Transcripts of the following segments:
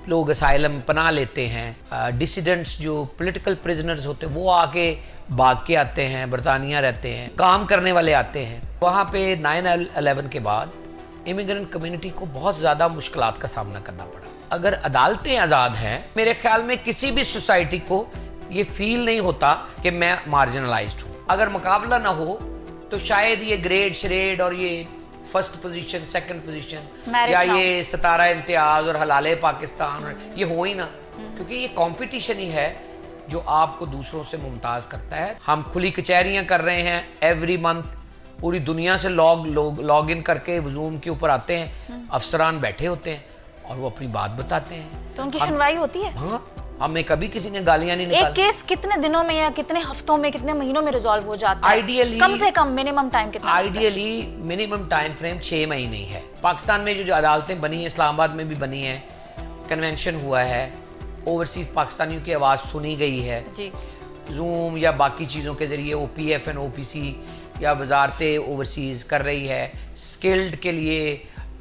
लोग असाइलम पनाह लेते हैं, डिसिडेंट्स जो पॉलिटिकल प्रिजनर्स होते हैं वो आके भाग के आते हैं, बरतानिया रहते हैं, काम करने वाले आते हैं। वहाँ पे 9/11 के बाद इमिग्रेंट कम्युनिटी को बहुत ज़्यादा मुश्किलात का सामना करना पड़ा। अगर अदालतें आज़ाद हैं, मेरे ख्याल में किसी भी सोसाइटी को ये फील नहीं होता कि मैं मार्जिनलाइज्ड हूँ। अगर मुकाबला ना हो तो शायद ये ग्रेड श्रेड और ये फर्स्ट पोजीशन, सेकंड पोजीशन या ये सतारा इम्तियाज और हलाले पाकिस्तान ये हो ही ना, क्योंकि ये कंपटीशन ही है जो आपको दूसरों से मुमताज करता है। हम खुली कचहरियां कर रहे हैं, एवरी मंथ पूरी दुनिया से लॉग इन करके जूम के ऊपर आते हैं, अफसरान बैठे होते हैं और वो अपनी बात बताते हैं। तो उनकी सुनवाई होती है? हाँ, हमें कभी किसी ने गालियां नहीं निकाली। एक केस कितने दिनों में या कितने हफ्तों में, कितने महीनों में रिजॉल्व हो जाता है? आइडियली कम से कम मिनिमम टाइम कितना? आइडियली मिनिमम टाइम फ्रेम 6 महीने ही है। पाकिस्तान में जो अदालतें बनी हैं, इस्लामाबाद में भी बनी है, कन्वेंशन हुआ है, ओवरसीज पाकिस्तानियों की आवाज़ सुनी गई है जी। जूम या बाकी चीज़ों के ज़रिए OPF एंड OPC या वजारतें ओवरसीज़ कर रही है। स्किल्ड के लिए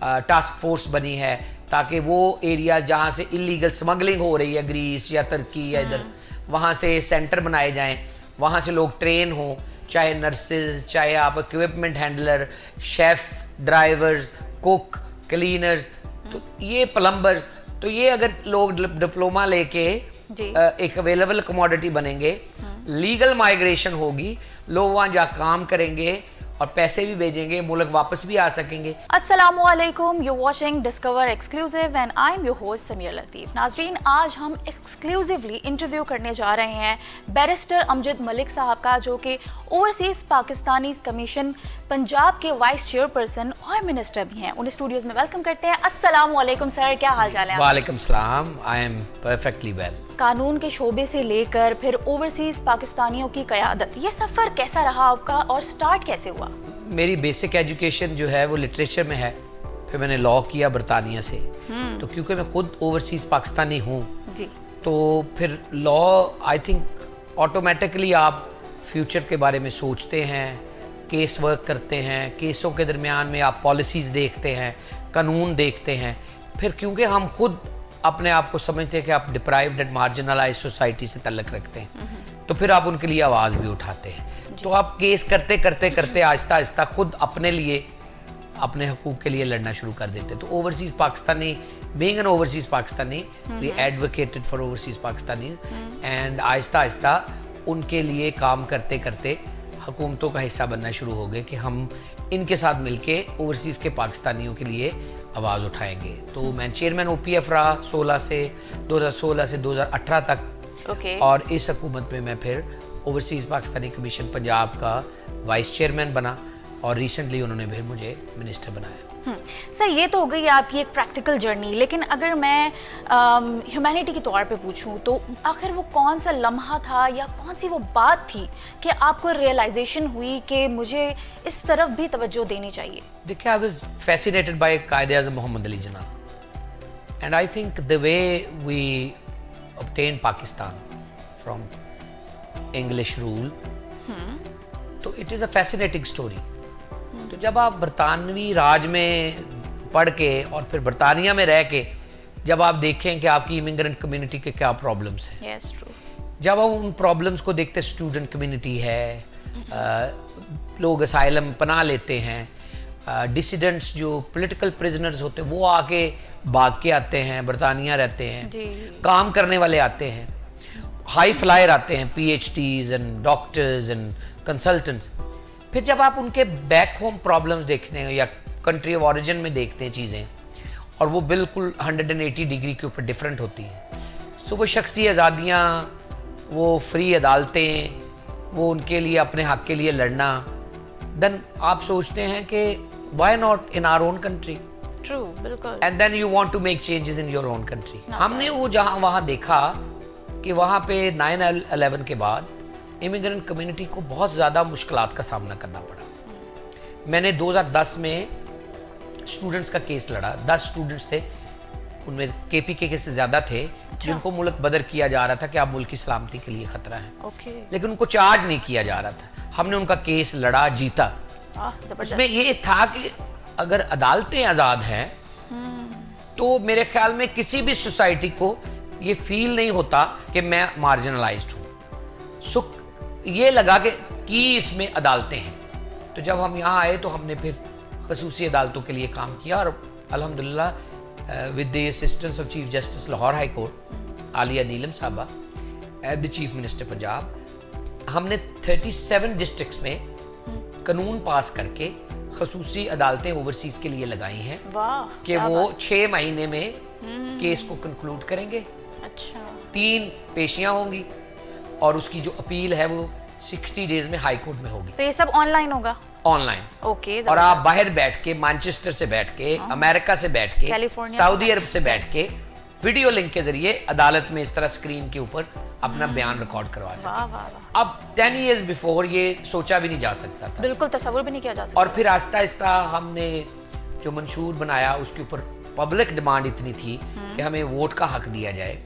टास्क फोर्स बनी है ताकि वो एरिया जहाँ से इलीगल स्मगलिंग हो रही है, ग्रीस या तुर्की या इधर, वहाँ से सेंटर बनाए जाएं, वहाँ से लोग ट्रेन हों, चाहे नर्सेज, चाहे आप equipment handler, chef, drivers, cook, cleaners, तो ये प्लम्बर्स, तो ये अगर लोग डिप्लोमा लेके एक अवेलेबल कमोडिटी बनेंगे, लीगल माइग्रेशन होगी, लोग वहाँ जा काम करेंगे और पैसे भी भेजेंगे, मुल्क वापस भी आ सकेंगे। अस्सलामु अलैकुम, you watching Discover Exclusive and I am your host Sameer Latif. नाजरीन, आज हम एक्सक्लूसिवली इंटरव्यू करने जा रहे हैं बैरिस्टर अमजद मलिक साहब का, जो कि ओवरसीज पाकिस्तानी कमीशन पंजाब के वाइस चेयरपर्सन और मिनिस्टर भी हैं। उन्हें स्टूडियोज में वेलकम करते हैं। अस्सलामु अलैकुम सर, क्या हाल चाल है? वालेकुम सलाम, आई एम परफेक्टली वेल। कानून के शोबे से लेकर फिर ओवरसीज पाकिस्तानियों की क़यादत, ये सफ़र कैसा रहा आपका और स्टार्ट कैसे हुआ? मेरी बेसिक एजुकेशन जो है वो लिटरेचर में है, फिर मैंने लॉ किया बरतानिया से, तो क्योंकि मैं खुद ओवरसीज पाकिस्तानी हूँ तो फिर लॉ आई थिंक ऑटोमेटिकली आप फ्यूचर के बारे में सोचते हैं, केस वर्क करते हैं, केसों के दरमियान में आप पॉलिसीज़ देखते हैं, कानून देखते हैं। फिर क्योंकि हम खुद अपने आप को समझते हैं कि आप डिप्राइव्ड एंड मार्जिनलाइज सोसाइटी से तल्लक रखते हैं, तो फिर आप उनके लिए आवाज़ भी उठाते हैं। तो आप केस करते करते करते आहिस्ता आहिस्ता खुद अपने लिए, अपने हकूक़ के लिए लड़ना शुरू कर देते। तो overseas Pakistani, being an overseas Pakistani, we advocated for overseas Pakistanis and आहिस्ता आहिस्ता उनके लिए काम करते करते हुकूमतों का हिस्सा बनना शुरू हो गए कि हम इनके साथ मिलके ओवरसीज़ के पाकिस्तानियों के लिए आवाज़ उठाएंगे। तो मैं चेयरमैन OPF रहा 2016 से 2018 तक। और इस हुकूमत में मैं फिर ओवरसीज़ पाकिस्तानी कमीशन पंजाब का वाइस चेयरमैन बना और रिसेंटली उन्होंने फिर मुझे मिनिस्टर बनाया। सर, ये तो हो गई आपकी एक प्रैक्टिकल जर्नी, लेकिन अगर मैं ह्यूमैनिटी के तौर पे पूछूं तो आखिर वो कौन सा लम्हा था या कौन सी वो बात थी कि आपको रियलाइजेशन हुई कि मुझे इस तरफ भी तवज्जो देनी चाहिए? देखिए, I was fascinated by Quaid e Azam Mohammad Ali Jinnah and I think the way we obtained Pakistan from English rule, तो it is a fascinating story. तो जब आप बरतानवी राज में पढ़ के और फिर बरतानिया में रह के जब आप देखें कि आपकी इमिग्रेंट कम्युनिटी के क्या प्रॉब्लम्स हैं, yes, true. जब आप उन प्रॉब्लम्स को देखते, स्टूडेंट कम्युनिटी है, लोग असाइलम पनाह लेते हैं, डिसिडेंट्स जो पॉलिटिकल प्रिजनर्स होते हैं वो आके भाग के आते हैं, बरतानिया रहते हैं, काम करने वाले आते हैं, हाई फ्लायर आते हैं, PhDs and doctors and consultants. फिर जब आप उनके बैक होम प्रॉब्लम्स देखते हैं या कंट्री ऑफ ओरिजिन में देखते हैं चीज़ें, और वो बिल्कुल 180 डिग्री के ऊपर डिफरेंट होती हैं। सो वो शख्सी आज़ादियाँ, वो फ्री अदालतें, वो उनके लिए अपने हक़ के लिए लड़ना, देन आप सोचते हैं कि why not in our own country, true, बिल्कुल, and then you want to make changes in your own country. हमने वो जहाँ वहाँ देखा कि वहाँ पे 9/11 के बाद इमिग्रेंट कम्युनिटी को बहुत ज़्यादा मुश्किलात का सामना करना पड़ा। मैंने 2010 में स्टूडेंट्स का केस लड़ा, 10 स्टूडेंट्स थे, उनमें KPK के से ज़्यादा थे जिनको मुल्क बदर किया जा रहा था कि आप मुल्क की सलामती के लिए ख़तरा है, लेकिन उनको चार्ज नहीं किया जा रहा था। हमने उनका केस लड़ा, जीता। उसमें ये था कि अगर अदालतें आज़ाद हैं तो मेरे ख्याल में किसी भी सोसाइटी को ये फील नहीं होता कि मैं मार्जिनलाइज्ड हूँ। सो ये लगा कि इसमें अदालतें हैं। तो जब हम यहाँ आए तो हमने फिर खसूसी अदालतों के लिए काम किया और अल्हम्दुलिल्लाह with the assistance of chief justice Lahore high court Aalia Neelum sahiba as the chief minister Punjab, हमने 37 डिस्ट्रिक्ट्स में कानून पास करके खसूसी अदालतें ओवरसीज के लिए लगाई हैं कि वो 6 महीने में केस को कंक्लूड करेंगे। अच्छा। 3 पेशियां होंगी और उसकी जो अपील है वो 60 डेज में हाई कोर्ट में होगी। तो ये सब ऑनलाइन होगा? ऑनलाइन। ओके। और आप बाहर बैठ के, मैनचेस्टर से बैठ के, अमेरिका से बैठ के, सऊदी अरब से बैठ के वीडियो लिंक के जरिए अदालत में इस तरह स्क्रीन के ऊपर अपना बयान रिकॉर्ड करवा सकते। अब 10 years बिफोर ये सोचा भी नहीं जा सकता था, बिल्कुल तस्वुर भी नहीं किया जा सकता। और फिर आहिस्ता आहिस्ता हमने जो मंशूर बनाया उसके ऊपर पब्लिक डिमांड इतनी थी कि हमें वोट का हक दिया जाए,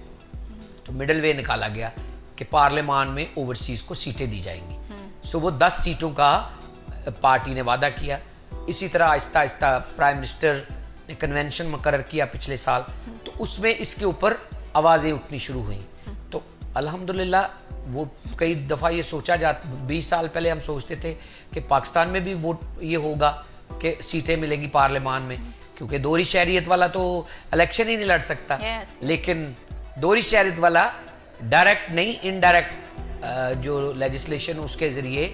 तो मिडल वे निकाला गया कि पार्लियामान में ओवरसीज को सीटें दी जाएंगी। सो वो 10 सीटों का पार्टी ने वादा किया। इसी तरह आहिस्ता आहिस्ता प्राइम मिनिस्टर ने कन्वेंशन मुकर्रर किया पिछले साल, तो उसमें इसके ऊपर आवाज़ें उठनी शुरू हुई। तो अल्हम्दुलिल्लाह वो कई दफ़ा ये सोचा जा 20 साल पहले हम सोचते थे कि पाकिस्तान में भी वोट ये होगा कि सीटें मिलेंगी पार्लियामान में, क्योंकि दोहरी शहरियत वाला तो इलेक्शन ही नहीं लड़ सकता। लेकिन दोहरी शहरियत वाला डायरेक्ट नहीं, इनडायरेक्ट जो लेजिस्लेशन उसके ज़रिए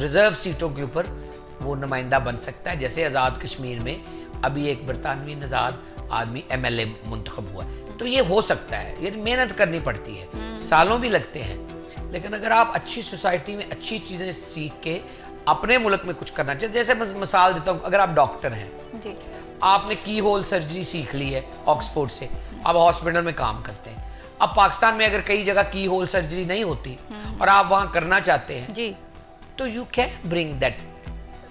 रिजर्व सीटों के ऊपर वो नुमाइंदा बन सकता है। जैसे आज़ाद कश्मीर में अभी एक बरतानवी नज़ाद आदमी MLA मुंतखब हुआ, तो ये हो सकता है। ये मेहनत करनी पड़ती है, सालों भी लगते हैं, लेकिन अगर आप अच्छी सोसाइटी में अच्छी चीज़ें सीख के अपने मुल्क में कुछ करना चाहिए। जैसे मिसाल देता हूँ, अगर आप डॉक्टर हैं जी, आपने की होल सर्जरी सीख ली है ऑक्सफोर्ड से, आप हॉस्पिटल में काम करते हैं। अब पाकिस्तान में अगर कई जगह की होल सर्जरी नहीं होती और आप वहाँ करना चाहते हैं जी, तो you can bring that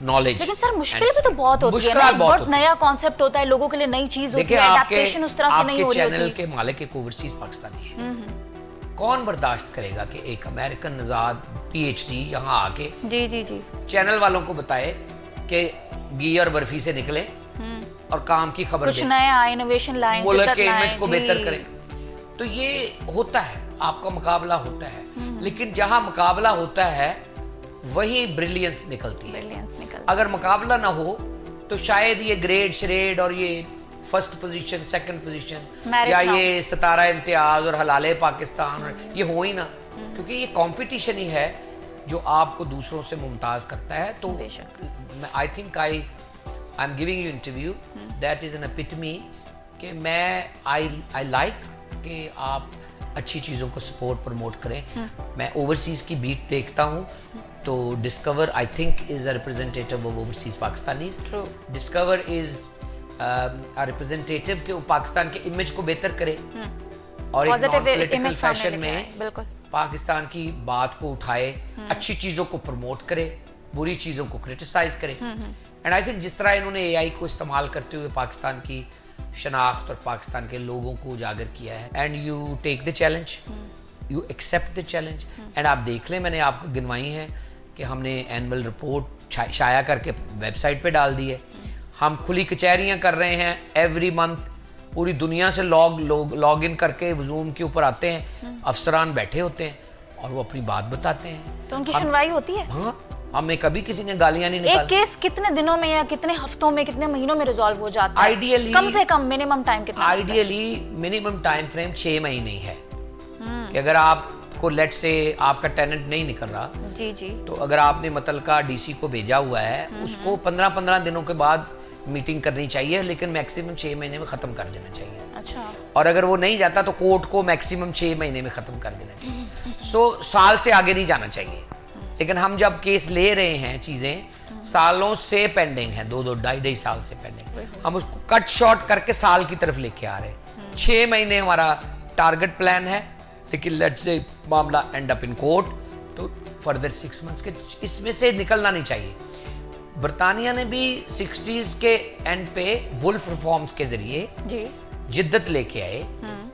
knowledge. लेकिन सर मुश्किल भी तो बहुत होती है ना, बहुत नया कॉन्सेप्ट होता है, लोगों के लिए नई चीज होती है, एडेप्टेशन उस तरह से नहीं हो रही होती। चैनल के मालिक एक ओवरसीज पाकिस्तानी है, कौन बर्दाश्त करेगा कि एक अमेरिकन नजाद PhD यहाँ आके जी जी जी चैनल वालों को बताए कि घी और बर्फी से निकले और काम की खबर कुछ नया इनोवेशन लाएं, मुल्क के इमेज को बेहतर करें। तो ये होता है, आपका मुकाबला होता है, लेकिन जहाँ मुकाबला होता है वही ब्रिलियंस निकलती है। अगर मुकाबला ना हो तो शायद ये ग्रेड श्रेड और ये फर्स्ट पोजीशन, सेकंड पोजीशन या ये सितारा इम्तियाज और हलाले पाकिस्तान ये हो ही ना, क्योंकि ये कंपटीशन ही है जो आपको दूसरों से मुमताज करता है। तो I think I am giving you interview that is an epitome कि मैं आई लाइक कि आप अच्छी चीज़ों को सपोर्ट प्रमोट करें। मैं ओवरसीज़ की बीट देखता हूँ, तो discover I think is a representative of overseas Pakistani. Discover is a representative के पाकिस्तान के इमेज को बेहतर करे और एक नॉन पॉलिटिकल फैशन में पाकिस्तान की बात को उठाए, अच्छी चीज़ों को प्रमोट करे, बुरी चीज़ों को क्रिटिसाइज करे। एंड आई थिंक जिस तरह इन्होंने AI को इस्तेमाल करते हुए पाकिस्तान की शनाख्त और पाकिस्तान के लोगों को उजागर किया है, and you take the challenge, you accept the challenge. And आप देख लें, मैंने आपको गिनवाई है कि हमने एनुअल रिपोर्ट शाया करके वेबसाइट पे डाल दी है। हम खुली कचहरियाँ कर रहे हैं एवरी मंथ, पूरी दुनिया से लॉग इन करके जूम के ऊपर आते हैं, अफसरान बैठे होते हैं और वो अपनी बात बताते हैं। तो उनकी सुनवाई होती है? हाँ, हमें कभी किसी ने गालियां नहीं निकाली। एक केस कितने दिनों में या कितने हफ्तों में, कितने महीनों में रिजॉल्व हो जाता है? आइडियली कम से कम मिनिमम टाइम कितना? आइडियली मिनिमम टाइम फ्रेम 6 महीने ही है कि अगर आपको लेट से आपका टेनेंट नहीं निकल रहा जी जी, तो अगर आपने मुतलका DC को भेजा हुआ है, उसको 15-15 दिनों के बाद मीटिंग करनी चाहिए, लेकिन मैक्सिमम 6 महीने में ख़त्म कर देना चाहिए। अच्छा। और अगर वो नहीं जाता तो कोर्ट को मैक्सिमम 6 महीने में ख़त्म कर देना चाहिए। सो साल से आगे नहीं जाना चाहिए। लेकिन हम जब केस ले रहे हैं, चीज़ें सालों से पेंडिंग हैं, 2-2, 2.5 साल से पेंडिंग, हम उसको कट शॉर्ट करके साल की तरफ लेके आ रहे हैं। 6 महीने हमारा टारगेट प्लान है, लेकिन लेट्स से मामला एंड अप इन कोर्ट तो फर्दर 6 मंथ्स के इसमें से निकलना नहीं चाहिए। बरतानिया ने भी 60s के एंड पे वुल्फ रिफॉर्म्स के जरिए जिद्दत लेके आए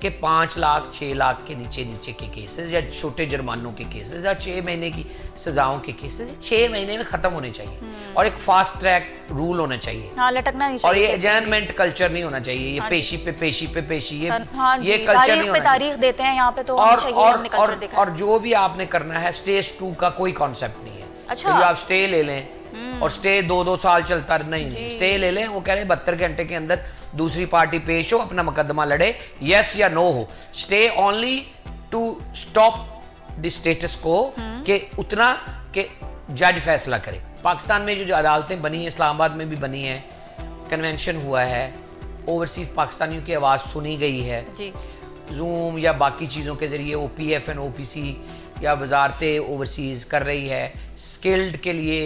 कि 5 लाख 6 लाख के नीचे के केसेस या छोटे जुर्मानों के केसेस या 6 महीने की सजाओं के केसेस 6 महीने में खत्म होने चाहिए और एक फास्ट ट्रैक रूल होना चाहिए। हाँ, लटकना नहीं और चाहिए। ये एडजर्नमेंट कल्चर नहीं होना चाहिए, ये पेशी पे पेशी पे पेशी, ये हाँ ये जी, कल्चर नहीं होना चाहिए। तारीख देते हैं यहाँ पे तो हमेशा ये हमने कल्चर देखा है। और जो भी आपने करना है स्टेज 2 का कोई कॉन्सेप्ट नहीं है। अच्छा। तो जो आप स्टे ले लें और स्टे 2-2 साल चलता नहीं, स्टे ले लें, वो कह रहे हैं 72 घंटे के अंदर दूसरी पार्टी पेश हो, अपना मुकदमा लड़े, यस या नो हो। Stay only to stop the status quo, कि उतना कि जज फैसला करे। पाकिस्तान में जो अदालतें बनी हैं, इस्लामाबाद में भी बनी है, कन्वेंशन हुआ है, ओवरसीज पाकिस्तानियों की आवाज़ सुनी गई है जी। जूम या बाकी चीज़ों के ज़रिए OPF एंड OPC या वजारतें ओवरसीज़ कर रही है। स्किल्ड के लिए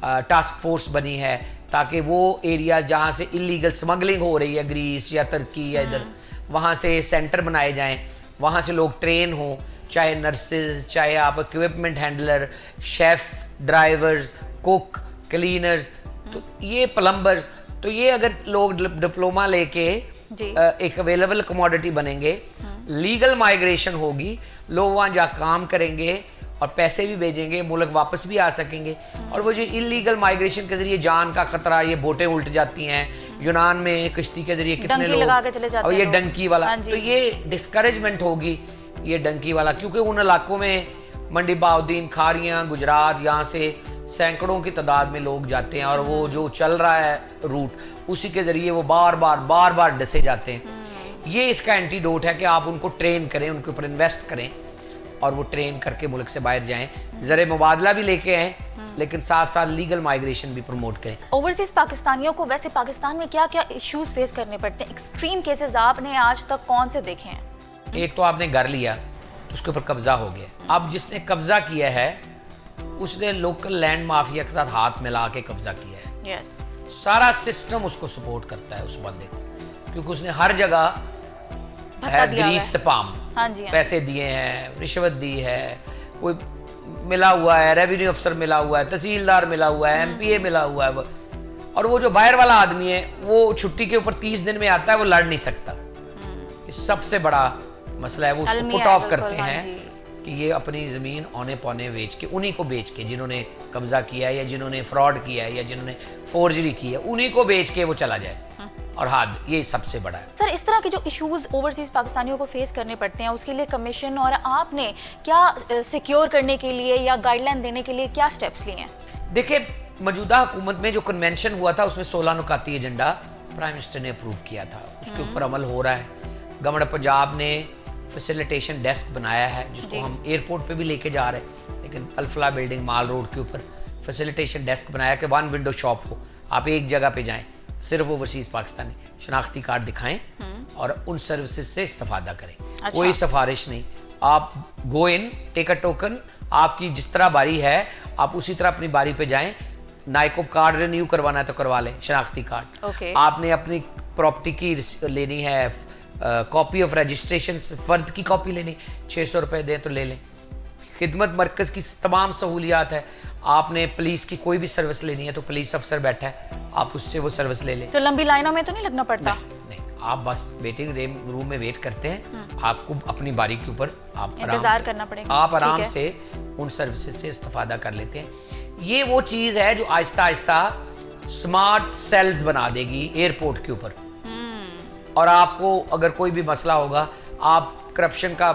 टास्क फोर्स बनी है ताकि वो एरिया जहाँ से इलीगल स्मगलिंग हो रही है, ग्रीस या तुर्की या इधर, वहाँ से सेंटर बनाए जाएं, वहाँ से लोग ट्रेन हों, चाहे नर्सेज, चाहे आप equipment handler, chef, drivers, cook, cleaners, तो ये प्लम्बर्स, तो ये अगर लोग डिप्लोमा लेके एक अवेलेबल कमोडिटी बनेंगे, लीगल माइग्रेशन होगी, लोग वहाँ जा काम करेंगे और पैसे भी भेजेंगे, मुल्क वापस भी आ सकेंगे। और वो जो इलीगल माइग्रेशन के जरिए जान का खतरा, ये बोटें उल्ट जाती हैं, यूनान में किश्ती के जरिए कितने लोग लगा के चले जाते और ये हैं डंकी वाला, तो ये डिस्करेजमेंट होगी ये डंकी वाला, क्योंकि उन इलाकों में मंडी बहाउद्दीन, खारियाँ, गुजरात, यहाँ से सैकड़ों की तादाद में लोग जाते हैं और वो जो चल रहा है रूट, उसी के जरिए वो बार बार डसे जाते हैं। ये इसका एंटीडोट है कि आप उनको ट्रेन करें, उनके ऊपर इन्वेस्ट करें और वो ट्रेन करके मुल्क से बाहर जाएं, ज़रे मुबादला भी लेके आएँ, लेकिन साथ साथ लीगल माइग्रेशन भी प्रमोट करें। ओवरसीज पाकिस्तानियों को वैसे पाकिस्तान में क्या क्या इश्यूज फेस करने पड़ते हैं? एक्सट्रीम केसेस आपने आज तक कौन से देखे हैं? एक तो आपने घर लिया तो उसके ऊपर कब्जा हो गया। अब जिसने कब्जा किया है उसने लोकल लैंड माफिया के साथ हाथ मिला के कब्जा किया है। yes. सारा सिस्टम उसको सपोर्ट करता है उस बंदे को, क्योंकि उसने हर जगह हाँ जी, पैसे दिए हैं, रिश्वत दी है, कोई मिला हुआ है, रेवेन्यू अफसर मिला हुआ है, तहसीलदार मिला हुआ है, MPA मिला हुआ है। और वो जो बाहर वाला आदमी है वो छुट्टी के ऊपर 30 दिन में आता है, वो लड़ नहीं सकता। ये सबसे बड़ा मसला है। वो उसको पुट ऑफ करते हैं कि ये अपनी ज़मीन औने पौने बेच के, उन्हीं को बेच के जिन्होंने कब्जा किया है या जिन्होंने फ्रॉड किया है या जिन्होंने फोर्जरी की है, उन्हीं को बेच के वो चला जाए। और हाथ ये सबसे बड़ा है। सर, इस तरह के जो इश्यूज ओवरसीज पाकिस्तानियों को फेस करने पड़ते हैं, उसके लिए कमीशन और आपने क्या सिक्योर करने के लिए या गाइडलाइन देने के लिए क्या स्टेप्स लिए हैं? देखिए, मौजूदा हुकूमत में जो कन्वेंशन हुआ था उसमें 16 नुकाती एजेंडा प्राइम मिनिस्टर ने अप्रूव किया था, उसके ऊपर अमल हो रहा है। गवर्नमेंट पंजाब ने फैसिलिटेशन डेस्क बनाया है जिसको हम एयरपोर्ट पे भी लेके जा रहे हैं, लेकिन अल्फला बिल्डिंग माल रोड के ऊपर फैसिलिटेशन डेस्क बनाया कि 1 विंडो शॉप हो, आप एक जगह पे जाएं, सिर्फ ओवरसीज पाकिस्तानी शनाख्ती कार्ड दिखाएं और उन सर्विसेज से इस्तेफादा करें। अच्छा। कोई सिफारिश नहीं, आप गो इन, टेक अ टोकन, आपकी जिस तरह बारी है आप उसी तरह अपनी बारी पे जाएं। नाइको कार्ड रिन्यू करवाना है तो करवा लें, शनाख्ती कार्ड। okay. आपने अपनी प्रॉपर्टी की लेनी है कॉपी ऑफ रजिस्ट्रेशन, फर्द की कॉपी लेनी, 600 रुपये दें तो ले लें। खिदमत मरकज़ की तमाम सहूलियात है। आपने पुलिस की कोई भी सर्विस लेनी है तो पुलिस अफसर बैठा है, आप उससे वो सर्विस ले लें। तो लंबी लाइनों में तो नहीं लगना पड़ता? नहीं, आप बस वेटिंग रूम में वेट करते हैं, आपको अपनी बारी के ऊपर आप इंतजार करना पड़ेगा, आप आराम से उन सर्विसेज से इस्तेफादा कर लेते हैं। ये वो चीज़ है जो आहिस्ता आहिस्ता स्मार्ट सेल्स बना देगी एयरपोर्ट के ऊपर। और आपको अगर कोई भी मसला होगा, आप करप्शन का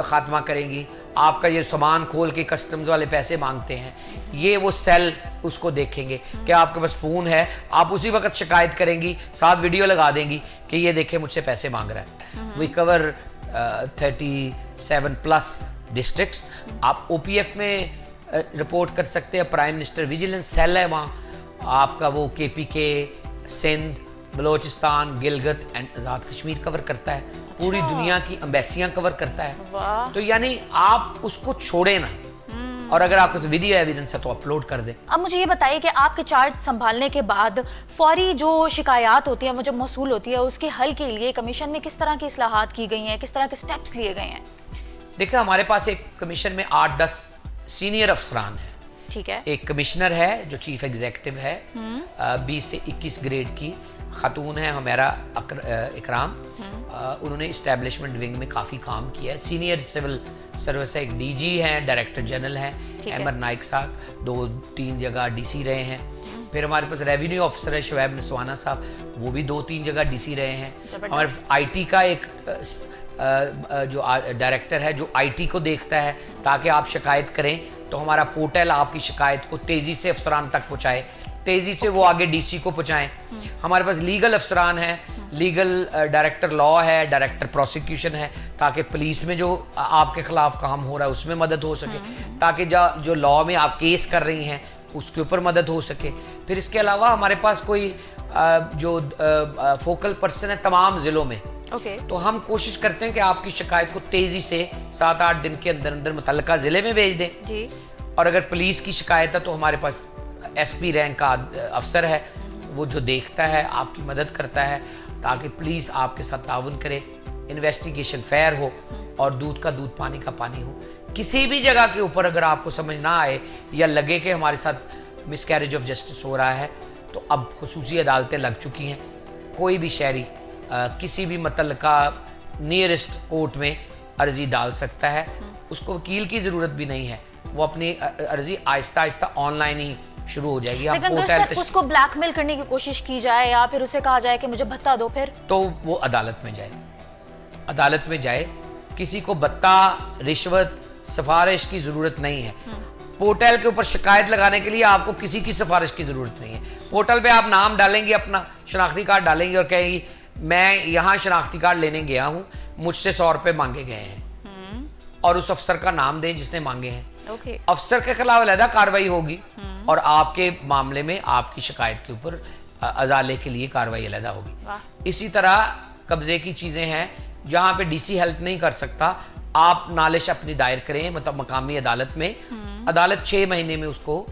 खात्मा करेंगी। आपका ये सामान खोल के कस्टम्स वाले पैसे मांगते हैं, ये वो सेल उसको देखेंगे कि आपके पास फ़ोन है, आप उसी वक्त शिकायत करेंगी, साथ वीडियो लगा देंगी कि ये देखें मुझसे पैसे मांग रहा है। We cover 37+ districts. आप OPF में रिपोर्ट कर सकते हैं, प्राइम मिनिस्टर विजिलेंस सेल है वहाँ। आपका वो KPK, Sindh, Balochistan, Gilgit and Azad Kashmir cover करता है, पूरी दुनिया की एम्बेसियां कवर करता है। तो यानी आप उसको छोड़े ना, और अगर आपके वीडियो एविडेंस है तो अपलोड कर दें। अब मुझे ये बताइए कि आपके चार्ज संभालने के बाद फौरी जो शिकायत होती है, वो जब मौसूल होती है, उसके हल के लिए कमीशन में किस तरह की इस्लाहात की गई हैं, किस तरह के स्टेप्स लिए गए हैं? देखिए, हमारे पास एक कमीशन में 8-10 सीनियर अफसरान हैं। ठीक है। एक कमिश्नर है जो चीफ एग्जीक्यूटिव है, 20 से 21 ग्रेड की, खातून है हमारा इकराम, उन्होंने इस्टेब्लिशमेंट विंग में काफ़ी काम किया है। सीनियर सिविल सर्विस है, एक डीजी हैं, डायरेक्टर जनरल हैं अहमद नाइक साहब, 2-3 जगह डीसी रहे हैं। फिर हमारे पास रेवेन्यू ऑफिसर है शुएब नसवाना साहब, वो भी 2-3 जगह डीसी रहे हैं। हमारे आईटी का एक जो डायरेक्टर है जो आईटी को देखता है, ताकि आप शिकायत करें तो हमारा पोर्टल आपकी शिकायत को तेज़ी से अफसरान तक पहुँचाए, तेज़ी से वो आगे डीसी को पहुँचाएँ। हमारे पास लीगल अफसरान हैं, लीगल डायरेक्टर लॉ है, डायरेक्टर प्रोसिक्यूशन है, ताकि पुलिस में जो आपके खिलाफ काम हो रहा है उसमें मदद हो सके, ताकि जो लॉ में आप केस कर रही हैं उसके ऊपर मदद हो सके। फिर इसके अलावा हमारे पास कोई जो फोकल पर्सन है तमाम ज़िलों में, तो हम कोशिश करते हैं कि आपकी शिकायत को तेज़ी से 7-8 दिन के अंदर अंदर मुतल्लिका ज़िले में भेज दें जी। और अगर पुलिस की शिकायत है तो हमारे पास एसपी रैंक का अफसर है, वो जो देखता है आपकी मदद करता है, ताकि पुलिस आपके साथ ताउन करे, इन्वेस्टिगेशन फेयर हो और दूध का दूध पानी का पानी हो। किसी भी जगह के ऊपर अगर आपको समझ ना आए या लगे कि हमारे साथ मिसकैरेज ऑफ जस्टिस हो रहा है, तो अब खुसूसी अदालतें लग चुकी हैं। कोई भी शहरी किसी भी मुतल्लिका नियरेस्ट कोर्ट में अर्जी डाल सकता है, उसको वकील की ज़रूरत भी नहीं है, वो अपनी अर्जी आहिस्ता आहिस्ता ऑनलाइन ही शुरू हो जाएगी। लेकिन अगर उसको ब्लैकमेल करने की कोशिश की जाए या फिर उसे कहा जाए कि मुझे भत्ता दो, फिर तो वो अदालत में जाए, अदालत में जाए। किसी को भत्ता, रिश्वत, सिफारिश की ज़रूरत नहीं है। पोर्टल के ऊपर शिकायत लगाने के लिए आपको किसी की सिफारिश की ज़रूरत नहीं है। पोर्टल पे आप नाम डालेंगे, अपना शनाख्ती कार्ड डालेंगे और कहेंगी मैं यहाँ शनाख्ती कार्ड लेने गया हूँ, मुझसे 100 रुपये मांगे गए हैं, और उस अफसर का नाम दें जिसने मांगे हैं। अफसर के खिलाफ अलहदा कार्रवाई होगी और आपके मामले में आपकी शिकायत के ऊपर अजाले के लिए कार्रवाई अलहदा होगी। इसी तरह कब्जे की चीज़ें हैं जहाँ पे डीसी हेल्प नहीं कर सकता, आप नालिश अपनी दायर करें मतलब मकामी अदालत में। अदालत 6 महीने में उसको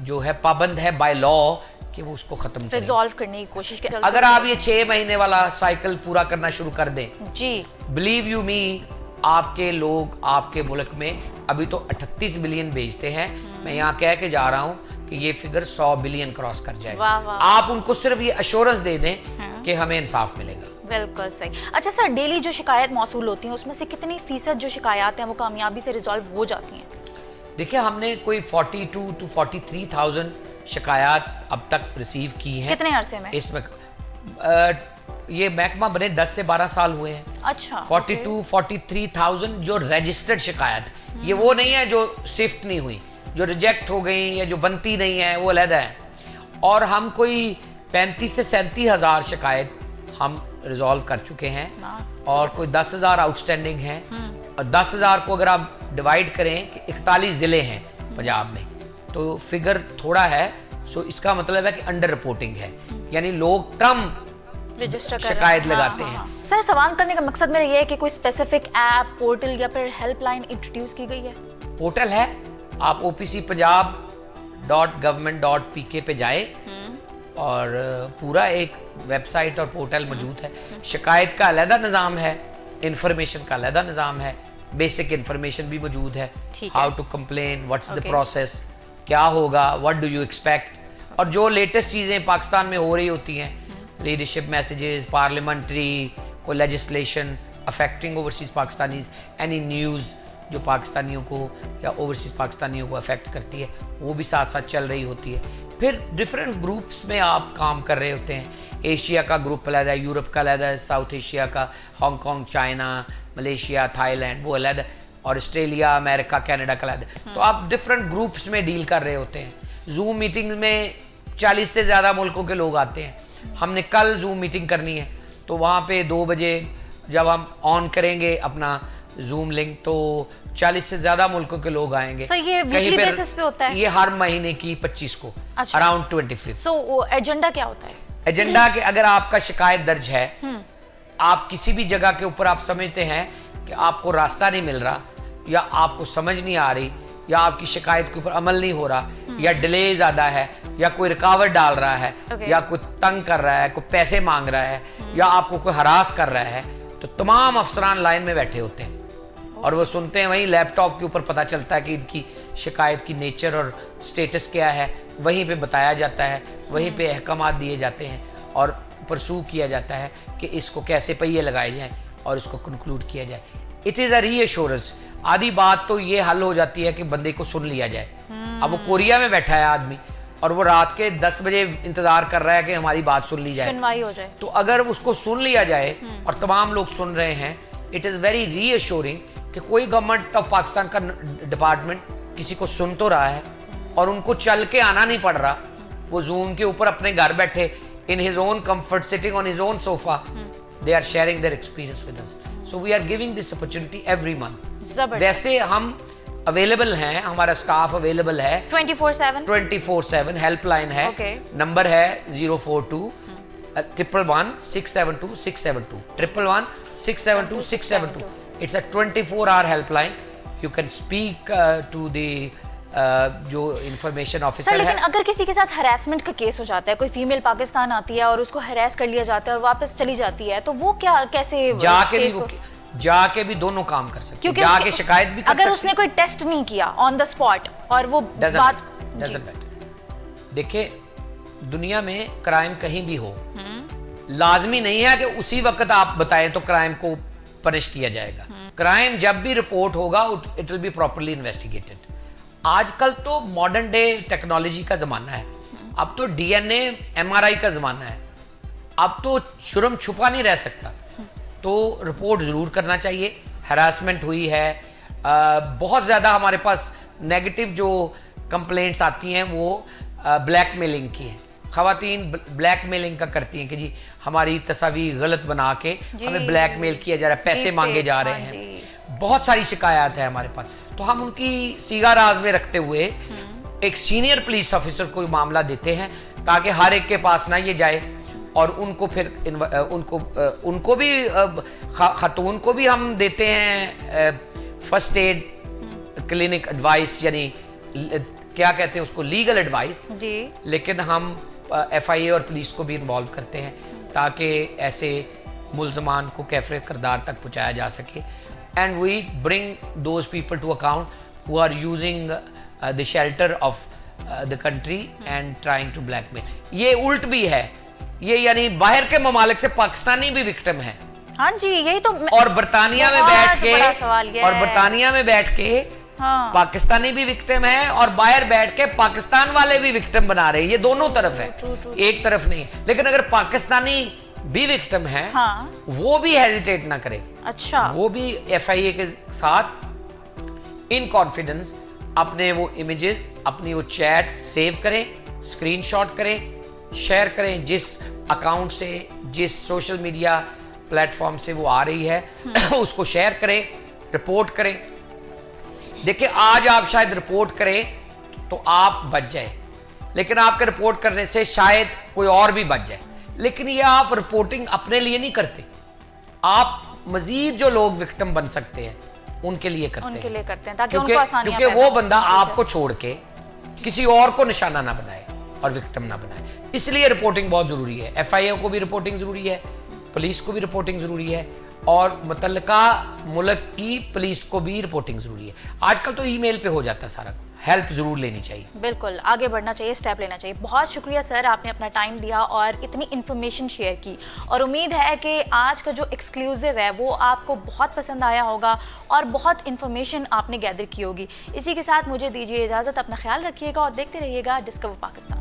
जो है पाबंद है बाय लॉ कि वो उसको खत्म करें, रिजॉल्व करने की कोशिश करें। अगर आप ये 6 महीने वाला साइकिल पूरा करना शुरू कर दें जी, बिलीव यू मी, आपके लोग आपके मुल्क में अभी तो 38 बिलियन बेचते हैं, मैं यहाँ कह के जा रहा हूँ कि ये फिगर 100 बिलियन क्रॉस कर जाएगा। आप उनको सिर्फ ये अश्योरेंस दे दें कि हमें इंसाफ मिलेगा। बिल्कुल सही। अच्छा सर, डेली जो शिकायत मौसूल होती हैं उसमें से कितनी फीसद जो शिकायत हैं वो कामयाबी से रिजॉल्व हो जाती हैं? देखिए, हमने कोई 42 to 43,000 शिकायत अब तक रिसीव की हैं। कितने अरसे में? इसमें ये महकमा बने 10 से 12 साल हुए हैं। अच्छा। 43,000 जो रजिस्टर्ड शिकायत, ये वो नहीं है जो शिफ्ट नहीं हुई, जो रिजेक्ट हो गई या जो बनती नहीं है, वो अलहदा है। और हम कोई 35 से 37 हज़ार शिकायत हम रिजॉल्व कर चुके हैं और कोई 10,000 आउटस्टैंडिंग हैं। और 10,000 को अगर आप डिवाइड करें कि 41 ज़िले हैं पंजाब में, तो फिगर थोड़ा है। सो इसका मतलब है कि अंडर रिपोर्टिंग है, यानी लोग कम शिकायत लगाते हैं। सर, सवाल करने का मकसद मेरा ये है कि कोई स्पेसिफिक ऐप, पोर्टल या फिर हेल्पलाइन इंट्रोड्यूस की गई है? पोर्टल है, आप opcpunjab.government.pk पे जाए और पूरा एक वेबसाइट और पोर्टल मौजूद है। शिकायत का अलहदा निज़ाम है, इंफॉर्मेशन का अलहदा निज़ाम है, बेसिक इंफॉर्मेशन भी मौजूद है, how to complain, what's the process, क्या होगा, व्हाट डू यू एक्सपेक्ट, और जो लेटेस्ट चीज़ें पाकिस्तान में हो रही होती हैं, लीडरशिप मैसेजेस, पार्लियामेंट्री, कोई legislation affecting overseas Pakistanis, any news जो पाकिस्तानियों को या ओवरसीज़ पाकिस्तानियों को अफेक्ट करती है, वो भी साथ साथ चल रही होती है। फिर डिफरेंट ग्रुप्स में आप काम कर रहे होते हैं। एशिया का ग्रुप अलग है, यूरोप का अलग है, साउथ एशिया का, हांगकॉन्ग, चाइना, मलेशिया, थाईलैंड वो अलग है, और ऑस्ट्रेलिया, अमेरिका, कनाडा का अलग है। तो आप डिफरेंट ग्रुप्स में डील कर रहे होते हैं। जूम मीटिंग में 40 से ज़्यादा मुल्कों के लोग आते हैं। हमने कल जूम मीटिंग करनी है, तो वहाँ पे 2 बजे जब हम ऑन करेंगे अपना जूम लिंक, तो 40 से ज़्यादा मुल्कों के लोग आएंगे। so, ये वीकली बेसिस पे होता है? ये हर महीने की 25 को, अराउंड 25। so, एजेंडा क्या होता है? एजेंडा के अगर आपका शिकायत दर्ज है, आप किसी भी जगह के ऊपर आप समझते हैं कि आपको रास्ता नहीं मिल रहा, या आपको समझ नहीं आ रही, या आपकी शिकायत के ऊपर अमल नहीं हो रहा, या डिले ज़्यादा है, या कोई रुकावट डाल रहा है, या कोई तंग कर रहा है, कोई पैसे मांग रहा है, या आपको कोई हरास कर रहा है, तो तमाम अफसरान लाइन में बैठे होते हैं और वो सुनते हैं। वहीं लैपटॉप के ऊपर पता चलता है कि इनकी शिकायत की नेचर और स्टेटस क्या है, वहीं पे बताया जाता है, वहीं पे अहकामात दिए जाते हैं और परसू किया जाता है कि इसको कैसे पहिए लगाए जाएं और इसको कंक्लूड किया जाए। It is a reassurance. आधी बात तो ये हल हो जाती है कि बंदे को सुन लिया जाए। अब वो कोरिया में बैठा है आदमी और वो रात के 10 बजे इंतजार कर रहा है कि हमारी बात सुन ली जाए, सुनवाई हो जाए। तो अगर उसको सुन लिया जाए और तमाम लोग सुन रहे हैं, इट इज़ वेरी रीअश्योरिंग कि कोई गवर्नमेंट ऑफ पाकिस्तान का डिपार्टमेंट किसी को सुन तो रहा है और उनको चल के आना नहीं पड़ रहा। वो जूम के ऊपर अपने घर बैठे in his own comfort sitting on his own sofa, they are sharing their experience with us. So we are giving this opportunity every month. वैसे हम अवेलेबल हैं, हमारा स्टाफ अवेलेबल है 24/7 हेल्पलाइन है। नंबर है 042 111 672 672 111 672 672। It's a 24-hour helpline. You can speak to the जो information officer है। लेकिन अगर किसी के साथ हरासमेंट का केस हो जाता है, कोई फीमेल पाकिस्तान आती है और उसको हरास कर लिया जाता है और वापस चली जाती है, तो वो क्या कैसे जाके भी दोनों काम कर सकते हैं, जाके शिकायत भी कर सकते हैं। अगर उसने कोई टेस्ट नहीं किया ऑन द स्पॉट और वो बात देखिए, दुनिया में क्राइम कहीं भी हो, लाजमी नहीं है कि उसी वक्त आप बताएं तो क्राइम को पनिश किया जाएगा। क्राइम जब भी रिपोर्ट होगा it will be properly investigated. आजकल तो मॉडर्न डे टेक्नोलॉजी का जमाना है, अब तो DNA MRI का जमाना है, अब तो जुर्म छुपा नहीं रह सकता, तो रिपोर्ट ज़रूर करना चाहिए। हरासमेंट हुई है, बहुत ज़्यादा हमारे पास नेगेटिव जो कंप्लेंट्स आती हैं वो ब्लैकमेलिंग की हैं। ख़वातीन ब्लैकमेलिंग का करती हैं कि जी हमारी तस्वीर गलत बना के हमें ब्लैकमेल किया जा रहा है, पैसे मांगे जा रहे हैं। बहुत सारी शिकायत है हमारे पास, तो हम उनकी सीगा राज में रखते हुए एक सीनियर पुलिस ऑफिसर को मामला देते हैं ताकि हर एक के पास ना ये जाए और उनको फिर उनको भी खातून को भी हम देते हैं फर्स्ट एड क्लिनिक एडवाइस, यानी क्या कहते हैं उसको, लीगल एडवाइस जी। लेकिन हम FIA और पुलिस को भी इन्वॉल्व करते हैं ताकि ऐसे मुल्ज़मान को कैफ़रे किरदार तक पहुँचाया जा सके। And we bring those people to account who are using the shelter of the country and trying to blackmail. ये उल्ट भी है, ये यानी बाहर के ममालिक से पाकिस्तानी भी विक्टिम है। हाँ जी, यही तो। और बरतानिया में बैठ के हाँ। पाकिस्तानी भी विक्टिम है और बाहर बैठ के पाकिस्तान वाले भी विक्टिम बना रहे हैं। ये दोनों तरफ है, एक तरफ नहीं है। लेकिन अगर पाकिस्तानी भी विक्टिम है हाँ। वो भी हेजिटेट ना करे। अच्छा, वो भी FIA के साथ इन कॉन्फिडेंस अपने वो इमेजेस, अपनी वो चैट सेव करें, स्क्रीनशॉट करें, शेयर करें, जिस अकाउंट से, जिस सोशल मीडिया प्लेटफॉर्म से वो आ रही है उसको शेयर करें, रिपोर्ट करें। देखिए, आज आप शायद रिपोर्ट करें तो आप बच जाए, लेकिन आपके रिपोर्ट करने से शायद कोई और भी बच जाए। लेकिन ये आप रिपोर्टिंग अपने लिए नहीं करते, आप मजीद जो लोग विक्टिम बन सकते हैं उनके लिए करते हैं ताकि उनको आसानियां क्योंकि वो बंदा आपको छोड़ के किसी और को निशाना ना बनाए और विक्टिम ना बनाए। इसलिए रिपोर्टिंग बहुत जरूरी है। FIA को भी रिपोर्टिंग जरूरी है, पुलिस को भी रिपोर्टिंग जरूरी है और मुतल्लिका मुल्क की पुलिस को भी रिपोर्टिंग जरूरी है। आजकल तो ईमेल पे हो जाता है सारा, हेल्प जरूर लेनी चाहिए। बिल्कुल, आगे बढ़ना चाहिए, स्टेप लेना चाहिए। बहुत शुक्रिया सर, आपने अपना टाइम दिया और इतनी इन्फॉर्मेशन शेयर की, और उम्मीद है कि आज का जो एक्सक्लूसिव है वो आपको बहुत पसंद आया होगा और बहुत इन्फॉर्मेशन आपने गैदर की होगी। इसी के साथ मुझे दीजिए इजाज़त, अपना ख्याल रखिएगा और देखते रहिएगा डिस्कवर पाकिस्तान।